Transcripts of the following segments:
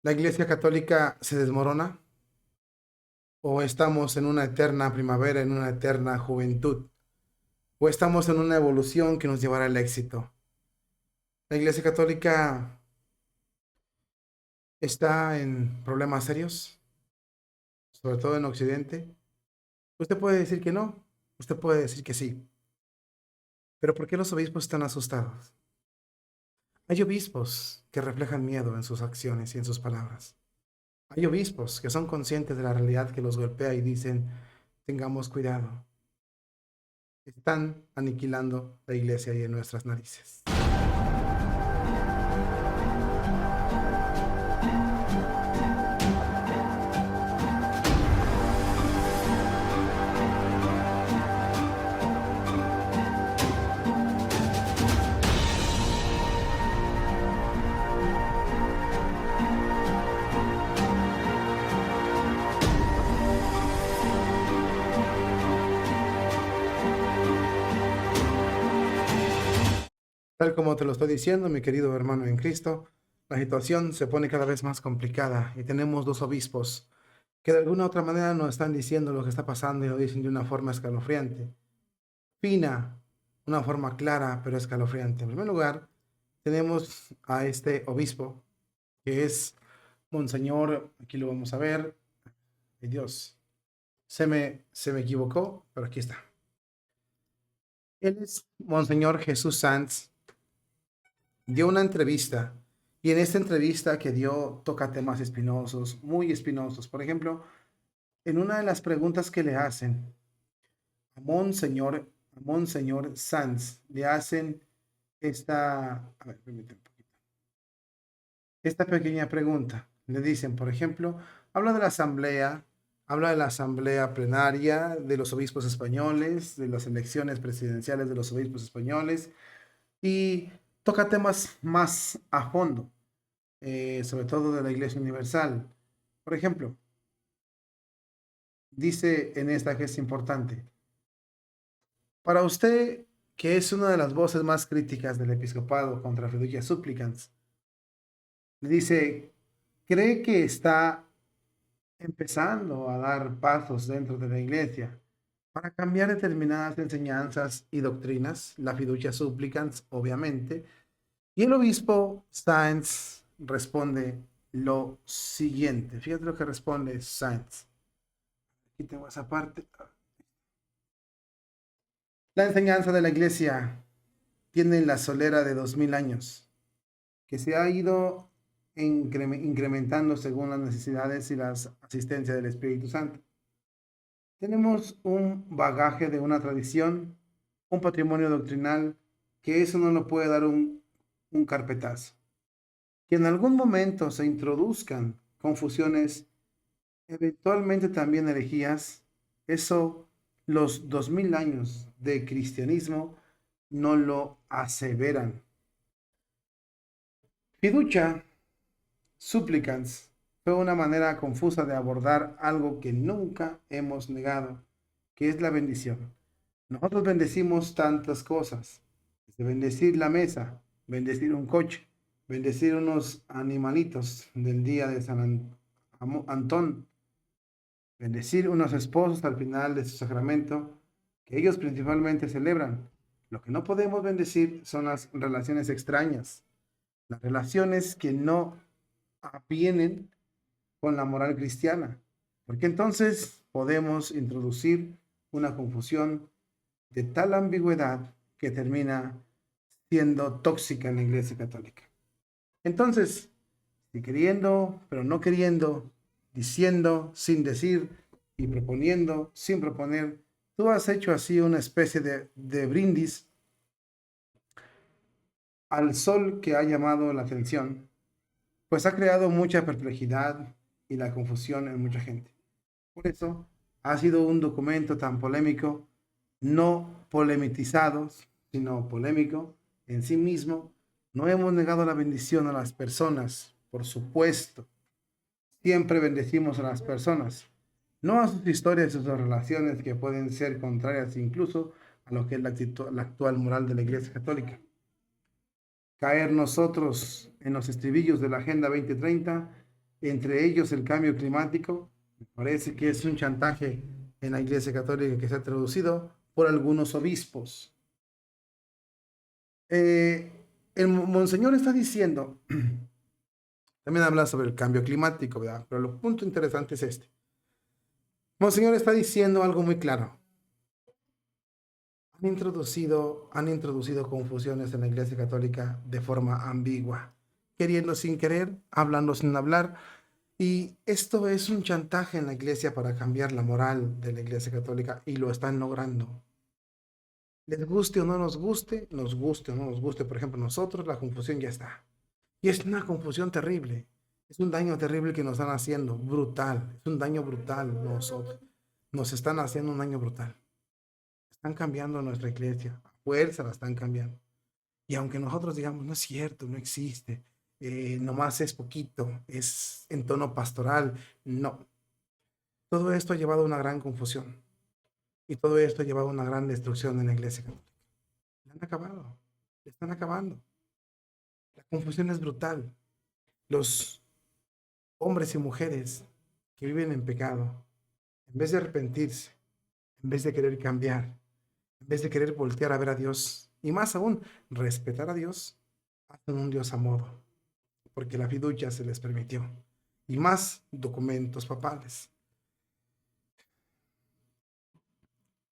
¿La Iglesia Católica se desmorona o estamos en una eterna primavera, en una eterna juventud? ¿O estamos en una evolución que nos llevará al éxito? ¿La Iglesia Católica está en problemas serios, sobre todo en Occidente? Usted puede decir que no, usted puede decir que sí, pero ¿por qué los obispos están asustados? Hay obispos que reflejan miedo en sus acciones y en sus palabras. Hay obispos que son conscientes de la realidad que los golpea y dicen, tengamos cuidado. Están aniquilando la iglesia y en nuestras narices. Tal como te lo estoy diciendo, mi querido hermano en Cristo, la situación se pone cada vez más complicada y tenemos dos obispos que de alguna u otra manera nos están diciendo lo que está pasando y lo dicen de una forma escalofriante, fina, una forma clara pero escalofriante. En primer lugar, tenemos a este obispo que es Monseñor, aquí lo vamos a ver, ay Dios, se me equivocó, pero aquí está. Él es Monseñor Jesús Sanz, dio una entrevista y en esta entrevista que dio toca temas espinosos, muy espinosos. Por ejemplo, en una de las preguntas que le hacen a Monseñor Sanz, le hacen a ver, permíteme un poquito, esta pequeña pregunta. Le dicen, por ejemplo, habla de la asamblea plenaria de los obispos españoles, de las elecciones presidenciales de los obispos españoles y toca temas más a fondo, sobre todo de la Iglesia Universal. Por ejemplo, dice en esta que es importante, para usted, que es una de las voces más críticas del episcopado contra Fiducia Supplicans, dice, ¿cree que está empezando a dar pasos dentro de la Iglesia para cambiar determinadas enseñanzas y doctrinas? La Fiducia Supplicans, obviamente. Y el obispo Sáenz responde lo siguiente. Fíjate lo que responde Sáenz. Aquí tengo esa parte. La enseñanza de la iglesia tiene la solera de 2000 años, que se ha ido incrementando según las necesidades y las asistencias del Espíritu Santo. Tenemos un bagaje de una tradición, un patrimonio doctrinal, que eso no lo puede dar un carpetazo. Que en algún momento se introduzcan confusiones, eventualmente también herejías, eso los 2000 años de cristianismo no lo aseveran. Fiducia supplicans fue una manera confusa de abordar algo que nunca hemos negado, que es la bendición. Nosotros bendecimos tantas cosas, desde bendecir la mesa, bendecir un coche, bendecir unos animalitos del día de San Antón, bendecir unos esposos al final de su sacramento, que ellos principalmente celebran. Lo que no podemos bendecir son las relaciones extrañas, las relaciones que no vienen con la moral cristiana, porque entonces podemos introducir una confusión de tal ambigüedad que termina siendo tóxica en la Iglesia Católica. Entonces, si queriendo, pero no queriendo, diciendo sin decir y proponiendo sin proponer, tú has hecho así una especie de brindis al sol que ha llamado la atención, pues ha creado mucha perplejidad y la confusión en mucha gente. Por eso ha sido un documento tan polémico, no polemitizado, sino polémico en sí mismo. No hemos negado la bendición a las personas, por supuesto. Siempre bendecimos a las personas, no a sus historias y sus relaciones que pueden ser contrarias incluso a lo que es la actual moral de la Iglesia Católica. Caer nosotros en los estribillos de la Agenda 2030 entre ellos el cambio climático. Me parece que es un chantaje en la Iglesia Católica que se ha traducido por algunos obispos. El monseñor está diciendo, también habla sobre el cambio climático, ¿verdad? Pero el punto interesante es este. Monseñor está diciendo algo muy claro. Han introducido confusiones en la Iglesia Católica de forma ambigua, queriendo sin querer, hablando sin hablar. Y esto es un chantaje en la Iglesia para cambiar la moral de la Iglesia Católica y lo están logrando. Les guste o no nos guste o no nos guste, por ejemplo, nosotros, la confusión ya está. Y es una confusión terrible. Es un daño terrible que nos están haciendo, brutal. Es un daño brutal nosotros. Nos están haciendo un daño brutal. Están cambiando nuestra iglesia. A fuerza la están cambiando. Y aunque nosotros digamos, no es cierto, no existe, nomás es poquito, es en tono pastoral, no. Todo esto ha llevado a una gran confusión. Y todo esto ha llevado a una gran destrucción en la iglesia católica. La han acabado. La están acabando. La confusión es brutal. Los hombres y mujeres que viven en pecado, en vez de arrepentirse, en vez de querer cambiar, en vez de querer voltear a ver a Dios, y más aún, respetar a Dios, hacen un Dios a modo, porque la fiducia se les permitió. Y más documentos papales,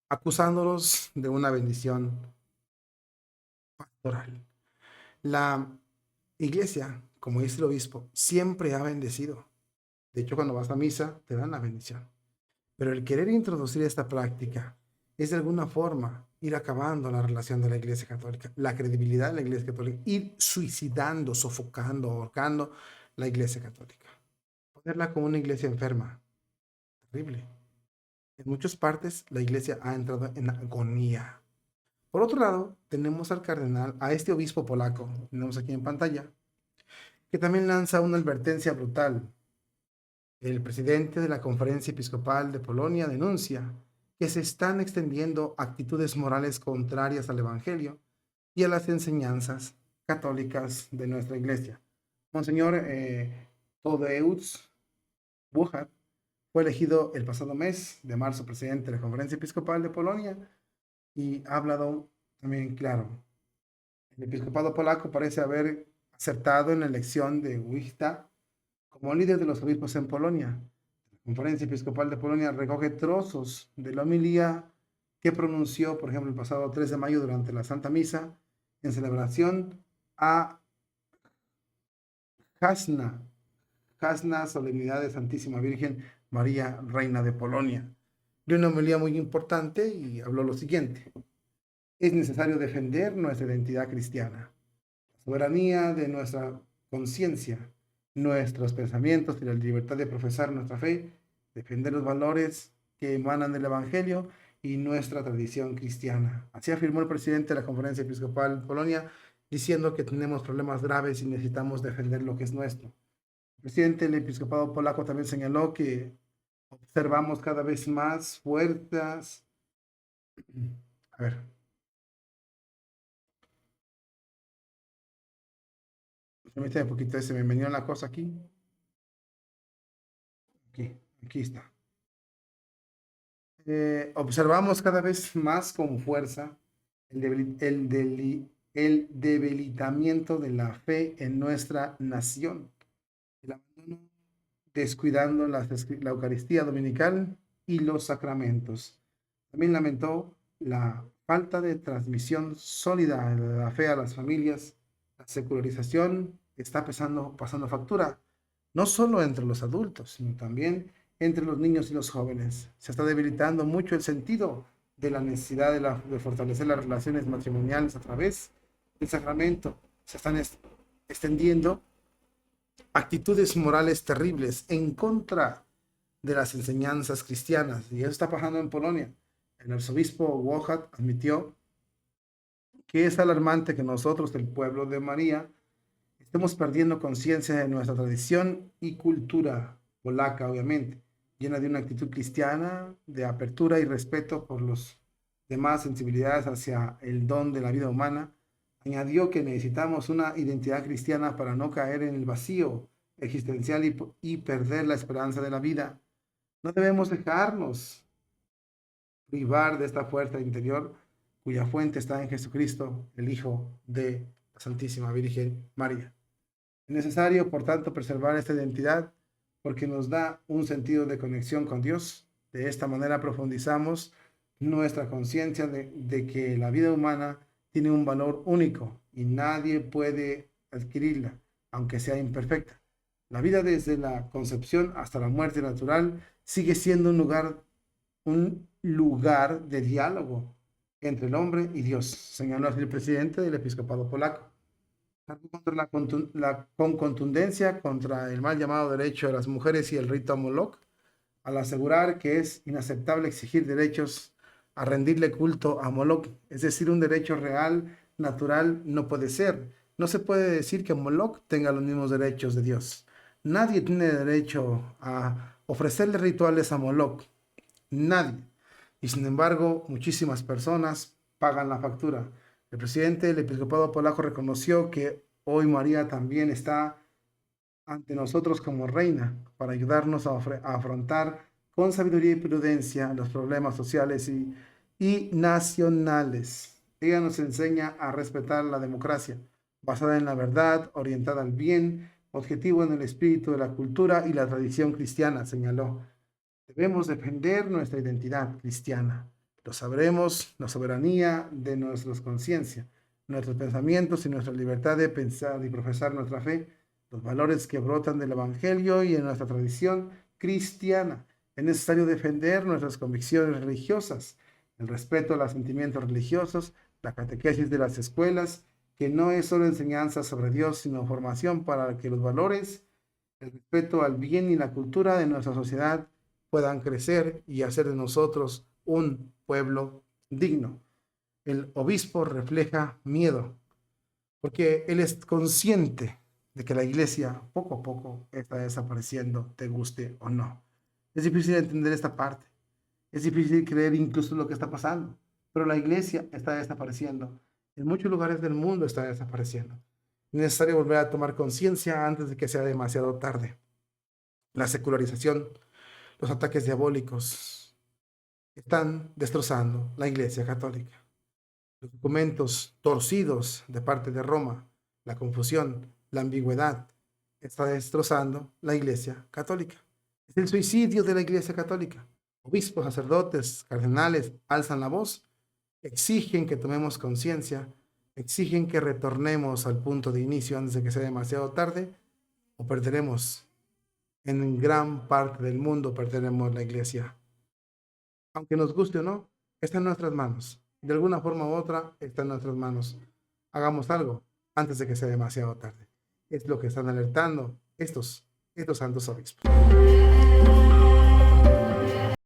acusándolos de una bendición pastoral. La iglesia, como dice el obispo, siempre ha bendecido. De hecho, cuando vas a misa, te dan la bendición. Pero el querer introducir esta práctica es de alguna forma ir acabando la relación de la Iglesia Católica, la credibilidad de la Iglesia Católica, ir suicidando, sofocando, ahorcando la Iglesia Católica. Ponerla como una iglesia enferma. Terrible. En muchas partes la Iglesia ha entrado en agonía. Por otro lado, tenemos al cardenal, a este obispo polaco, tenemos aquí en pantalla, que también lanza una advertencia brutal. El presidente de la Conferencia Episcopal de Polonia denuncia que se están extendiendo actitudes morales contrarias al Evangelio y a las enseñanzas católicas de nuestra iglesia. Monseñor Tadeusz Buchar fue elegido el pasado mes de marzo presidente de la Conferencia Episcopal de Polonia y ha hablado también claro. El episcopado polaco parece haber acertado en la elección de Wojtyła como líder de los obispos en Polonia. La Conferencia Episcopal de Polonia recoge trozos de la homilía que pronunció, por ejemplo, el pasado 3 de mayo durante la Santa Misa en celebración a Jasna, Jasna, Solemnidad de Santísima Virgen María, Reina de Polonia. De una homilía muy importante y habló lo siguiente. Es necesario defender nuestra identidad cristiana, la soberanía de nuestra conciencia, nuestros pensamientos y la libertad de profesar nuestra fe, defender los valores que emanan del Evangelio y nuestra tradición cristiana. Así afirmó el presidente de la Conferencia Episcopal de Polonia, diciendo que tenemos problemas graves y necesitamos defender lo que es nuestro. El presidente del episcopado polaco también señaló que observamos cada vez más fuerzas. A ver. Permítame un poquito, se me venía una cosa aquí. Aquí está. Observamos cada vez más con fuerza el debilitamiento de la fe en nuestra nación, el abandono, descuidando la Eucaristía dominical y los sacramentos. También lamentó la falta de transmisión sólida de la fe a las familias. La secularización está pasando factura, no solo entre los adultos, sino también entre los niños y los jóvenes. Se está debilitando mucho el sentido de la necesidad de fortalecer las relaciones matrimoniales a través del sacramento. Se están extendiendo actitudes morales terribles en contra de las enseñanzas cristianas. Y eso está pasando en Polonia. El arzobispo Wojak admitió que es alarmante que nosotros, el pueblo de María, estemos perdiendo conciencia de nuestra tradición y cultura polaca, obviamente, llena de una actitud cristiana, de apertura y respeto por los demás, sensibilidades hacia el don de la vida humana. Añadió que necesitamos una identidad cristiana para no caer en el vacío existencial y perder la esperanza de la vida. No debemos dejarnos privar de esta fuerza interior cuya fuente está en Jesucristo, el Hijo de la Santísima Virgen María. Es necesario, por tanto, preservar esta identidad porque nos da un sentido de conexión con Dios. De esta manera profundizamos nuestra conciencia de que la vida humana tiene un valor único y nadie puede adquirirla, aunque sea imperfecta. La vida desde la concepción hasta la muerte natural sigue siendo un lugar de diálogo entre el hombre y Dios, señaló así el presidente del episcopado polaco. Con contundencia contra el mal llamado derecho de las mujeres y el rito a Moloch, al asegurar que es inaceptable exigir derechos a rendirle culto a Moloch, es decir, un derecho real, natural, no puede ser. No se puede decir que Moloch tenga los mismos derechos de Dios. Nadie tiene derecho a ofrecerle rituales a Moloch. Nadie. Y sin embargo, muchísimas personas pagan la factura. El presidente del episcopado polaco reconoció que hoy María también está ante nosotros como reina para ayudarnos a afrontar con sabiduría y prudencia los problemas sociales y nacionales. Ella nos enseña a respetar la democracia, basada en la verdad, orientada al bien, objetivo en el espíritu de la cultura y la tradición cristiana, señaló. Debemos defender nuestra identidad cristiana. Lo sabremos, la soberanía de nuestras conciencias, nuestros pensamientos y nuestra libertad de pensar y profesar nuestra fe, los valores que brotan del Evangelio y en nuestra tradición cristiana. Es necesario defender nuestras convicciones religiosas, el respeto a los sentimientos religiosos, la catequesis de las escuelas, que no es solo enseñanza sobre Dios, sino formación para que los valores, el respeto al bien y la cultura de nuestra sociedad puedan crecer y hacer de nosotros un pueblo digno. El obispo refleja miedo, porque él es consciente de que la iglesia poco a poco está desapareciendo, te guste o no. Es difícil entender esta parte, es difícil creer incluso lo que está pasando, pero la iglesia está desapareciendo. En muchos lugares del mundo está desapareciendo. Es necesario volver a tomar conciencia antes de que sea demasiado tarde. La secularización, los ataques diabólicos están destrozando la Iglesia Católica. Los documentos torcidos de parte de Roma, la confusión, la ambigüedad, está destrozando la Iglesia Católica. Es el suicidio de la Iglesia Católica. Obispos, sacerdotes, cardenales alzan la voz, exigen que tomemos conciencia, exigen que retornemos al punto de inicio antes de que sea demasiado tarde o perderemos. En gran parte del mundo pertenecemos a la iglesia. Aunque nos guste o no, está en nuestras manos. De alguna forma u otra, está en nuestras manos. Hagamos algo antes de que sea demasiado tarde. Es lo que están alertando estos santos obispos.